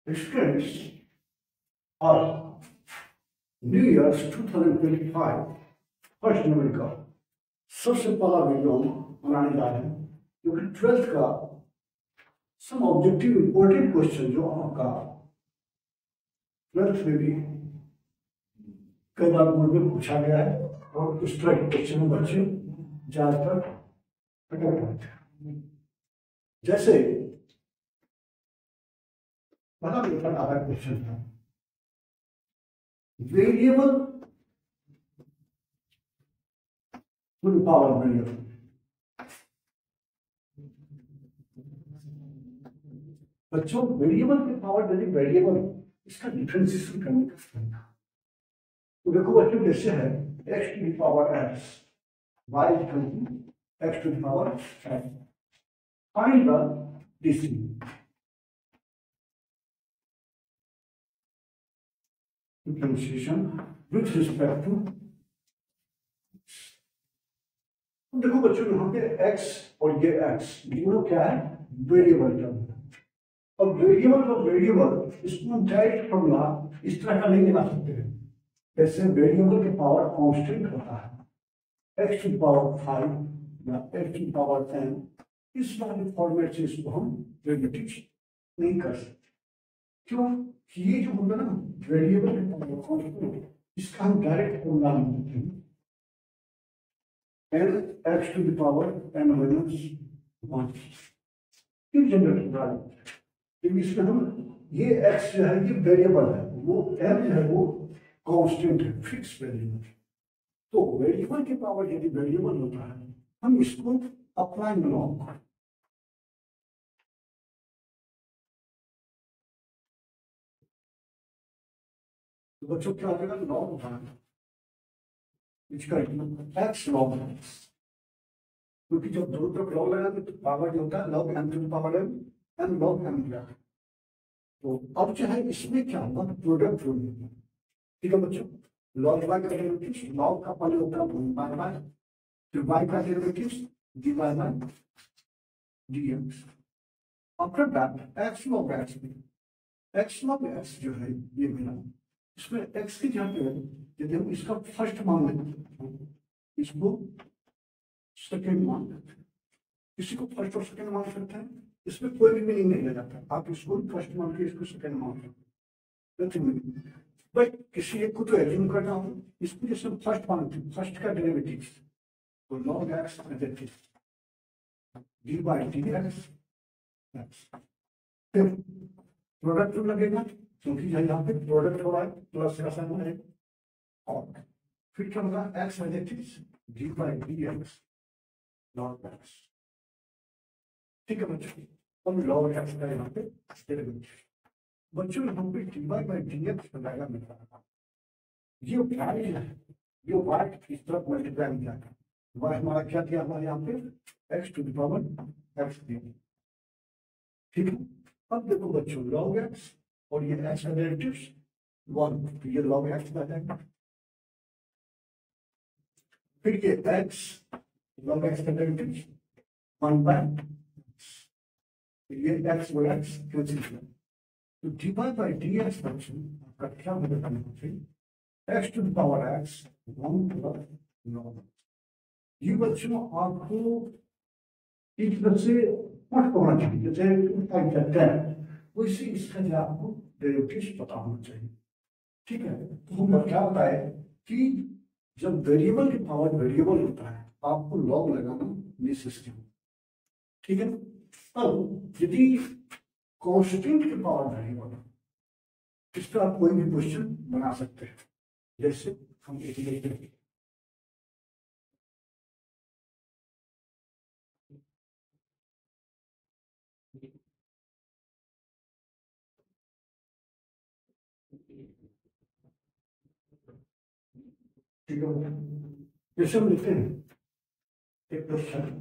Students, और new year 2025 first जनवरी का सबसे पहला वीडियो हम बनाने जा रहे हैं, क्योंकि 12th का सम ऑब्जेक्टिव इंपॉर्टेंट क्वेश्चन जो आपका 12th में भी कई बार बोर्ड में पूछा गया है और इस तरह के क्वेश्चन में बच्चे ज्यादातर अटक पाते हैं। जैसे पहला पेपर आधा क्वेश्चन था, variable to the power variable. बच्चों, वेरिएबल के पावर यदि वेरिएबल इसका डिफरेंशिएशन करने का तरीका, तो देखो बच्चों जैसे है x to the power x, y equal to x to the power x, find the डीसी। डिफरेंशिएशन विथ रिस्पेक्ट टू, देखो बच्चों यहाँ पे x और ये x दोनों क्या है, वेरिएबल टर्म। अब वेरिएबल का वेरिएबल इसको डायरेक्ट फॉर्मूला इस तरह का नहीं बना सकते हैं। जैसे वेरिएबल के पावर कांस्टेंट होता है x टू द पावर 5 या x टू द पावर 10, इस वाले फॉर्मेट से इसको हम डेरिवेटिव नहीं कर सकते। क्यों? ये जो होगा ना वेरिएबल के पावर कांस्टेंट, इसका हम डायरेक्ट फॉर्मूला लिखते हैं n x to the power n minus 1 क्यों जनरेट होगा, क्योंकि इसमें हम ये x जो है ये वेरिएबल है, वो m जो है वो कांस्टेंट है, फिक्स वेरिएबल। तो वेरिएबल के पावर यदि वेरिएबल होता है, हम इसको अप्लाई लॉग, तो बच्चों क्या होगा, लॉग उठाना, इसका x लॉग, क्योंकि जब दोनों तरफ लॉग लगाएंगे तो पावर जो होता है log m to the power m, m log m क्या है। तो अब जो है इसमें क्या होगा, प्रोडक्ट रूल, ठीक है बच्चों। लॉग y का डेरिवेटिव लॉग का पहले होता है 1 बाय, फिर y का derivative dy by dx। After that x log x में, x लॉग x जो है ये मिला, इसमें x की जगह पे यदि हम इसका फर्स्ट मान लेते हैं, इसको सेकेंड मान लेते हैं, किसी को फर्स्ट और सेकेंड मान सकते हैं, इसमें कोई भी मीनिंग नहीं ले जाता। आप इसको फर्स्ट मान के इसको सेकेंड मान सकते हैं, बट किसी एक को तो एज्यूम करना हो, इसको जैसे फर्स्ट मानते हैं, फर्स्ट का डेरिवेटिव तो log x D by D x, फिर प्रोडक्ट लगेगा क्योंकि यहाँ पे प्रोडक्ट हो रहा है, प्लस का साइन है, और फिर क्या होगा x negative D by D x log x, ठीक है बच्चों। अब लॉग एक्स का यहाँ पे बच्चों यहाँ पे डी बाई डी एक्स बनाएगा मिला, ये वाई है, ये वाई इस तरफ मल्टीप्लाई किया था, वाई हमारा क्या दिया हमारे यहाँ पे X to the power X दिया, ठीक है। अब देखो बच्चों लॉग एक्स और ये एक्स का डेरिवेटिव 1, तो ये लॉग एक्स आ जाएगा, फिर ये एक्स लॉग एक्स का डेरिवेटिव 1 बाय, ये एक्स और एक्स कैंसिल किया, तो D by D X function आपका क्या मदद करना चाहिए, X to the power X 1 plus log. ये बच्चों आपको एक तरह से पढ़ होना चाहिए, जैसे वैसे इसका जो आपको डेरिवेटिव पता होना चाहिए, ठीक है। तो हम क्या बताए कि जब वेरिएबल की पावर वेरिएबल होता है, आपको लॉग लगाना नेसेसरी, ठीक है। अब यदि कांस्टेंट की पावर वेरिएबल, इस पर आप कोई भी क्वेश्चन बना सकते हैं, जैसे हम एक लेते हैं, ठीक है, जैसे हम लिखते हैं एक question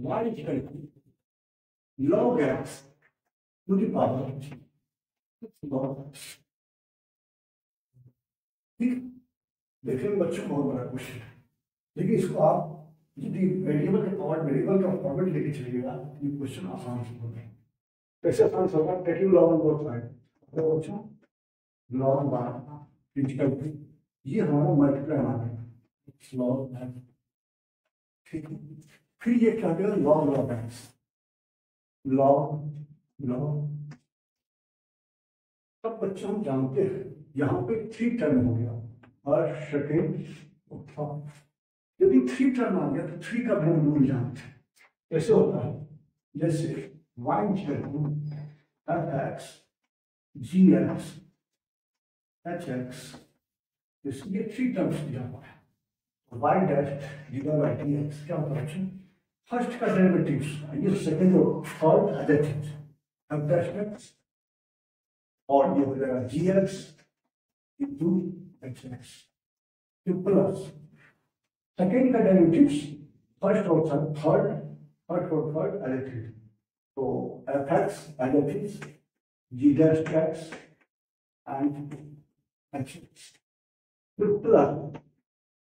y equal to log x to the power log x, ठीक। देखने में बच्चों बहुत बड़ा क्वेश्चन है, लेकिन इसको आप यदि वेरिएबल के पावर वेरिएबल का फॉर्मेट लेके चलिएगा, ये क्वेश्चन आसान से होगा। कैसे आंसर होगा, taking log on both side, तो बच्चों लॉग बाय फिजिकल, ये हमारा मल्टीप्लाई हमारा लॉग है, ठीक है। फिर ये क्या हो गया, log log x, log log. अब बच्चों हम जानते हैं यहाँ पे 3 टर्म हो गया, फर्स्ट सेकेंड और थर्ड। यदि 3 टर्म आ गया तो 3 का हम रूल जानते हैं कैसे होता है, जैसे y f x g x h x, ये 3 टर्म्स दिया हुआ है। Y dash divide by D x क्या होता है, फर्स्ट का डेरिवेटिव, ये सेकेंड और third additive f dash x, और ये हो जाएगा g x into h x plus second का डेरिवेटिव फर्स्ट और थर्ड एडिटिव, तो f x additive g dash x and h x plus,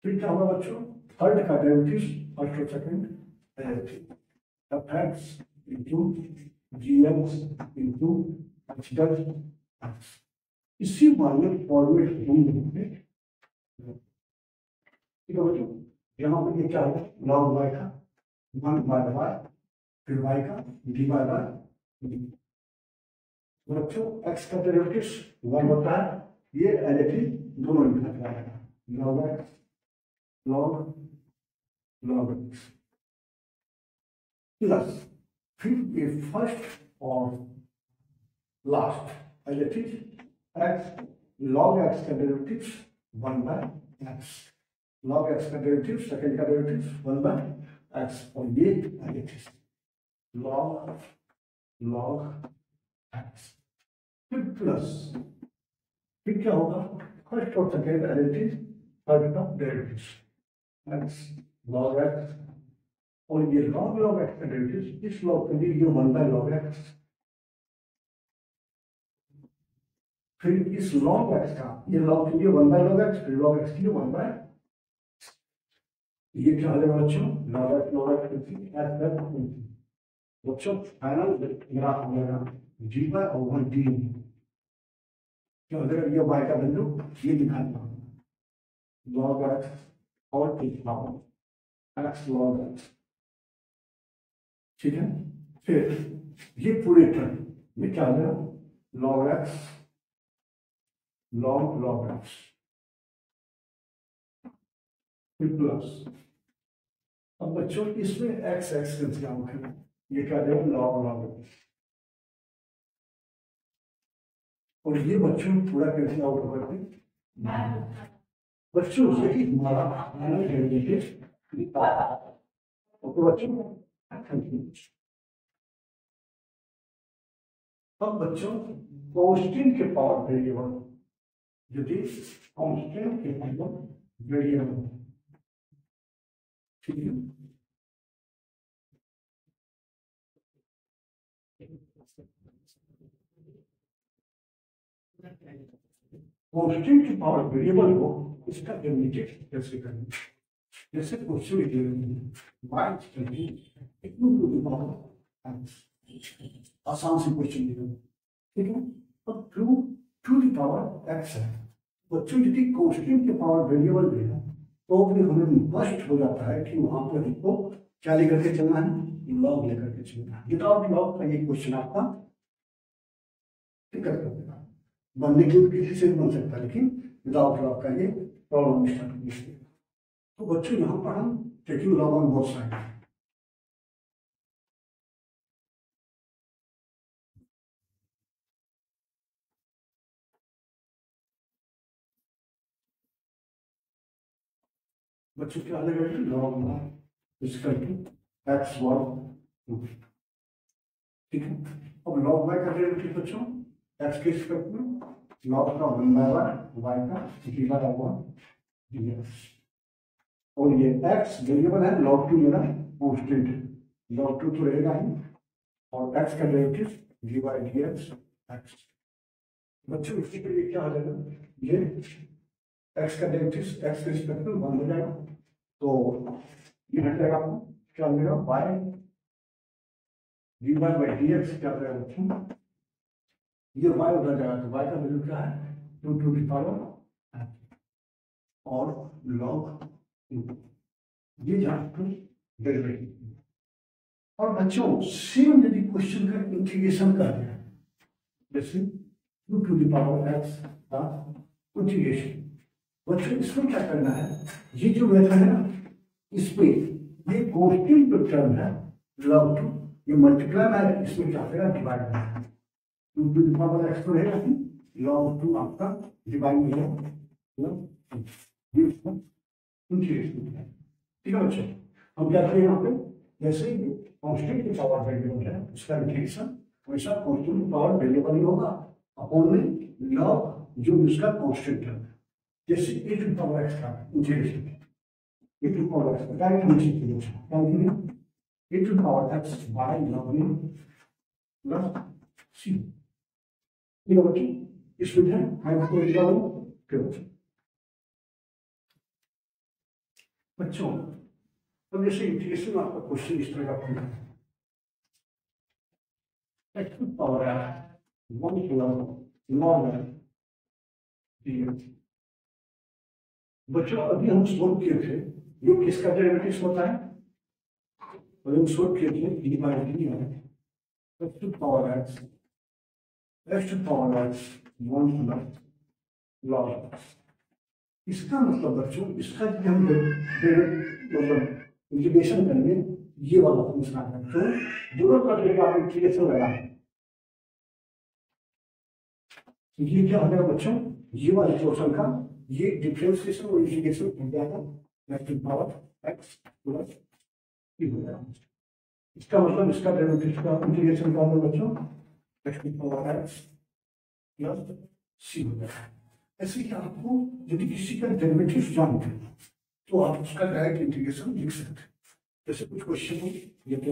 फिर क्या होगा बच्चों, थर्ड का डेरिवेटिव फर्स्ट और second additive f x into g x into h dash x. इसी वाले फॉर्मेट हम लिखेंगे, ठीक है बच्चों। यहाँ पे ये क्या होगा, लॉग वाई का 1 बाय वाई, फिर वाई का डी बाय बाय डी। बच्चों एक्स का डेरिवेटिव 1 होता है, ये एडिटिव दोनों लिखना पड़ेगा, log x log log x plus, फिर ये फर्स्ट और last additive x, log x का derivative 1 by x, log x का डेरिवेटिव सेकेंड का डेरिवेटिव 1 बाय एक्स, और ये एडिटिव लॉग लॉग एक्स, फिर प्लस, फिर क्या होगा, फर्स्ट और सेकेंड एडिटिव थर्ड का डेरिवेटिव एक्स लॉग एक्स, और ये लॉग लॉग एक्स का डेरिवेटिव, इस लॉग के लिए ये 1 बाय लॉग एक्स, फिर इस लॉग एक्स का ये लॉग के लिए 1 बाय लॉग एक्स, फिर लॉग एक्स के लिए 1 बाय, ये क्या हो जाएगा बच्चों, लॉग एक्स बच्चों फाइनल ग्राफ हो जाएगा जी बाय ओवर डी, क्या हो जाएगा, ये वाई का वैल्यू ये दिखाना लॉग एक्स और एक्स लॉग एक्स, ठीक है। फिर ये पूरे टर्म ये क्या हो जाएगा, log x log log x, फिर प्लस, अब बच्चों इसमें एक्स एक्स इंतजाम करें, ये क्या देगा लॉग लॉग, और ये बच्चों पूरा कैंसिल आउट होकर के बच्चों यही हमारा फाइनल डेरिवेटिव, तो बच्चों अब बच्चों कांस्टेंट के पावर वेरिएबल, यदि कांस्टेंट के पावर वेरिएबल, ठीक है, कांस्टेंट की पावर वेरिएबल हो इसका डेरिवेटिव कैसे करें, जैसे क्वेश्चन आसान से क्वेश्चन दिया, ठीक है। अब टू द पावर एक्स है बच्चों, यदि कांस्टेंट के पावर वेरिएबल भी है तो भी हमें मस्ट हो जाता है कि वहां पर हमको क्या लेकर के चलना है, लॉग लेकर के चलना है। विदाउट लॉग का ये क्वेश्चन आपका दिक्कत कर देगा, बनने के लिए किसी से भी बन सकता है, लेकिन विदाउट लॉग का ये प्रॉब्लम स्टार्ट होगी। तो बच्चों यहाँ पर हम taking log on both side, बच्चों क्या लगेगा, लॉग इसकल टू एक्स वर्ग, ठीक है। अब लॉग वाई का डेरिवेटिव बच्चों एक्स के रिस्पेक्ट में लॉग का 1 बाय वाई का डी बाय वन डीएक्स, और ये एक्स वेरिएबल है, लॉग टू मेरा कांस्टेंट है, लॉग टू तो रहेगा ही, और एक्स का derivative D by D X X. बच्चों इसके लिए क्या हो जाएगा, ये एक्स का डेरिवेटिव एक्स के रिस्पेक्ट में 1 हो जाएगा, तो ये हट जाएगा, आपको क्या मिलेगा, Y D Y by D x क्या करेगा बच्चों, ये वाई उधर जाएगा तो वाई का वैल्यू क्या है 2 टू द पावर और लॉग ये जान डेरिवेटिव। और बच्चों सेम यदि क्वेश्चन का इंटीग्रेशन कर दिया जैसे 2 टू द पावर एक्स का इंटीग्रेशन, बच्चों इसमें क्या करना है, ये जो मेथड है ना इसमें ये कांस्टेंट जो टर्म है लॉग टू ये मल्टीप्लाई में इसमें क्या करेगा डिवाइड करेगा, 2 टू द पावर एक्स तो रहेगा लॉग टू आपका डिवाइड में इंटीग्रेशन है। ठीक है बच्चों, हम क्या करें यहाँ पे जैसे ही कांस्टेंट की पावर वेरिएबल है उसका इंटीग्रेशन वैसा कांस्टेंट की पावर वेरिएबल ही होगा अपॉन में लॉग जो उसका कांस्टेंट है, जैसे ए टू पावर एक्स का integration a to power x का डायरेक्ट इंटीग्रेशन क्या लिखेंगे a to power x by log में प्लस सी। ठीक है बच्चों, इस विधि मैं आपको लिखा बच्चों। तो जैसे इंटीग्रेशन आपका क्वेश्चन इस तरह का पूछा एक्स टू पावर है 1 प्लस लॉग dx। बच्चों अभी हम सोल्व किए थे ये किसका डेरिवेटिव होता है, और हम सोल्व किए थे डी बाई डी है X to power X 1 plus log X. इसका मतलब बच्चों इसका जो हम मतलब इंटीग्रेशन करेंगे ये वाला फंक्शन आता है, तो दोनों का आप इंटीग्रेशन लगा ये क्या हो गया बच्चों, ये वाले पोर्शन का ये डिफरेंशिएशन और इंटीग्रेशन हो जाएगा x to power x plus c हो जाएगा। इसका मतलब इसका डेरिवेटिव का इंटीग्रेशन क्या होगा बच्चों x to power x plus c हो जाएगा। ऐसे ही आपको यदि किसी का डेरिवेटिव जानते हैं तो आप उसका डायरेक्ट इंटीग्रेशन लिख सकते हैं। जैसे कुछ क्वेश्चन ये तो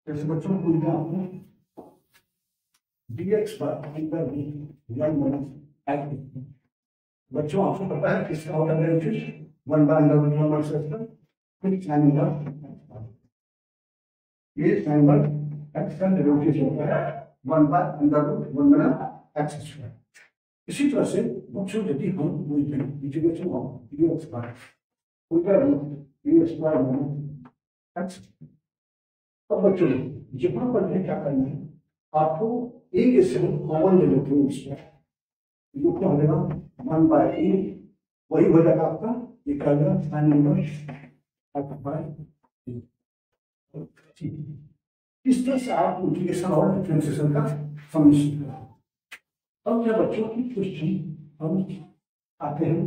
जैसे बच्चों को लिखा आपको dx पर अंडर रूट 1 माइनस x। बच्चों आपको पता है किसका होता है derivative 1 by under root 1 minus x, फिर sin इनवर्स ये sin इनवर्स x का डेरिवेटिव होता है 1 by under root 1 minus x square. इसी तरह से बच्चों यदि हम इंटीग्रेशन ऑफ dx पर under root a square minus x, अब बच्चों यहाँ पर क्या करना है आपको a के सेवन कॉमन ले लेते हैं इसमें जो क्या हो जाएगा 1 बाय a वही हो जाएगा आपका ये क्या हो जाएगा sin inverse x by a। ठीक इस तरह से आप इंटीग्रेशन और डिफरेंशिएशन का समझ सकते हैं। अब क्या बच्चों की क्वेश्चन हम आते हैं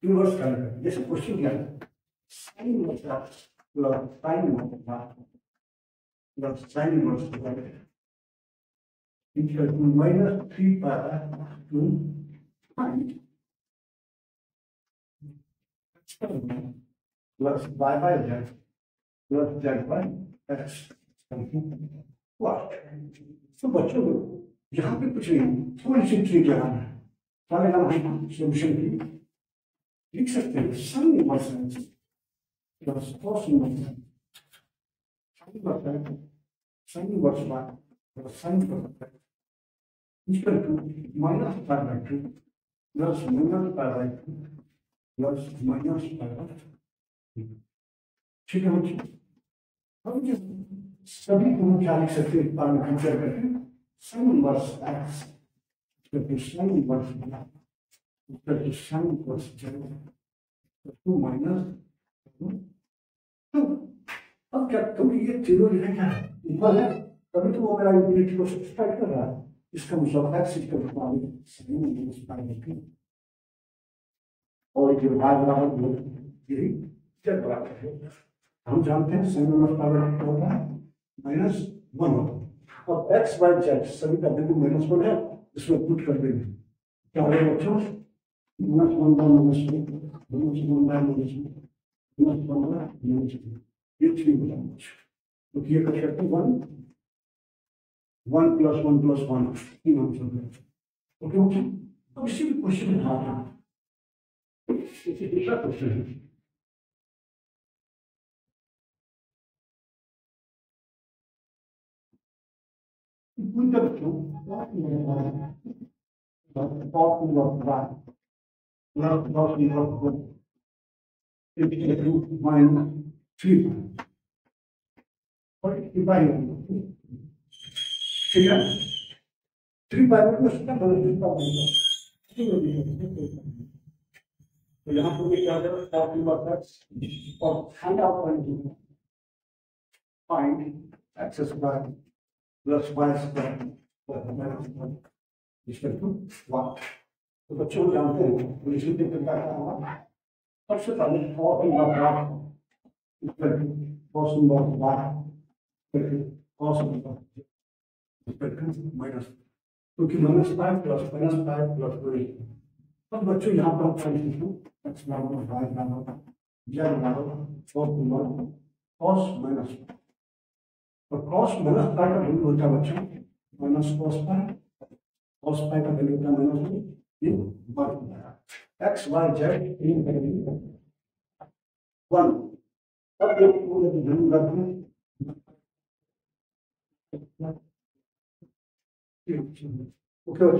इनवर्स करने का। जैसे क्वेश्चन क्या है sin inverse plus sin inverse plus sin inverse equal to minus 3 pi to find plus y by z plus z by x what। तो बच्चों यहाँ पे कुछ नहीं थोड़ी सी ट्रिक लगाना है, क्या लगाना है सोल्यूशन की लिख सकते हैं sin inverse plus cos inverse sin inverse by sin inverse equal to minus pi by 2 plus minus pi by 2 plus minus pi by 2। ठीक है बच्चों, हम जो सभी को क्या लिख सकते हैं पार में कंपेयर करके sin inverse x equal to sin inverse y equal to sin inverse z to minus 2। अब क्या क्योंकि ये तीनों लिखा क्या है इक्वल है तभी तो वो मेरा इंफिनिटी को सब्सट्रैक्ट कर रहा है, इसका मतलब x equal to sin inverse pi by 2 और ये y बराबर यही z बराबर है। हम जानते हैं sin inverse pi by 2 होता है -1 होता है और x by z सभी का वैल्यू -1 है, इसमें पुट कर देंगे क्या होगा बच्चों -1 by -1 -1 by -1 -1 ये 3 हो जाएगा। तो ये कर सकते हैं 1 plus 1 plus 1 तीन आंसर है। ओके अब इसी क्वेश्चन में आता है दूसरा क्वेश्चन है Muita bênção. Posso mostrar nós minus 3. E vai. Chega. 3 by 1 está dando 3 by 1. तो यहाँ पर क्या है talking about that और hand out find x square plus y square equal to 1. तो बच्चों जानते हैं रिलेशन क्या होगा सबसे पहले cos inverse equal to cos inverse y cos inverse equal to minus क्योंकि -5 प्लस -5 प्लस 3 अब बच्चों यहाँ पर x बराबर y बराबर z बराबर cos इनवर्स cos माइनस और cos माइनस का वैल्यू होता है बच्चों माइनस cos पाई का वैल्यू होता है माइनस ये वर्ग x y z इन वैल्यू 1 अब ये पूरे ध्यान रखना ओके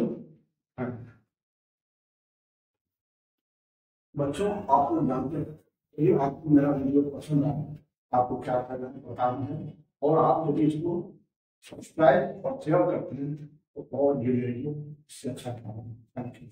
बच्चों आप लोग जानते हैं ये आपको मेरा वीडियो पसंद आया आपको क्या करना है बताना है और आप यदि इसको सब्सक्राइब और शेयर करते हैं तो और ये वीडियो इससे अच्छा काम थैंक यू